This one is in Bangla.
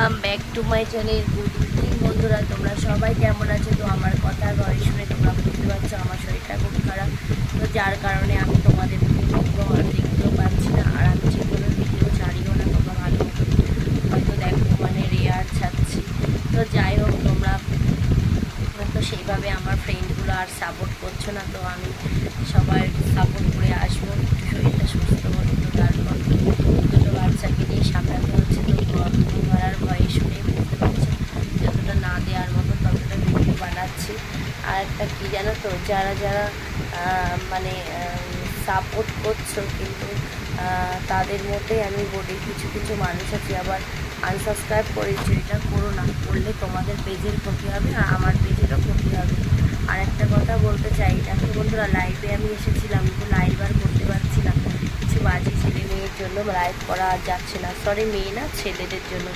Welcome back to my channel. Good evening বন্ধুরা, তোমরা সবাই কেমন আছো? তো আমার কথা ঘরে শুনে তোমরা বুঝতে পারছো আমার শরীরটা খুব খারাপ, তো যার কারণে আমি তোমাদের দেখতেও পাচ্ছি না, আর আমি যেগুলো ভিডিও ছাড়িও না তোমরা ভালো মতো হয়তো দেখো, মানে রেয়ার ছাড়ছি। তো যাই হোক, তোমরা তো সেইভাবে আমার ফ্রেন্ডগুলো আর সাপোর্ট করছো না, তো আমি সবার সাপোর্ট করে আসবো, একটু শরীরটা সুস্থ হলো। তো তারপর দুটো বাচ্চাকে নিয়ে সামলাতে হচ্ছে, তো ধরার ভয়ে শুনে বুঝতে পারছো যতটা না দেওয়ার মতো ততটা ভিডিও বানাচ্ছি। আর একটা কী জানো তো, যারা যারা মানে সাপোর্ট করছো, কিন্তু তাদের মধ্যে আমি বলি কিছু কিছু মানুষ আছে আবার আনসাবস্ক্রাইব করেছো। এটা করো না, করলে তোমাদের পেজের ক্ষতি হবে আর আমার পেজেরও ক্ষতি হবে। আর একটা কথা বলতে চাই, দেখো বন্ধুরা, লাইভে আমি এসেছিলাম কিন্তু লাইভ আর করতে পারছি না, কিছু বাজে ছেলে মেয়ের জন্য লাইভ করা আর যাচ্ছে না। সরি, মেয়ে না, ছেলেদের জন্য।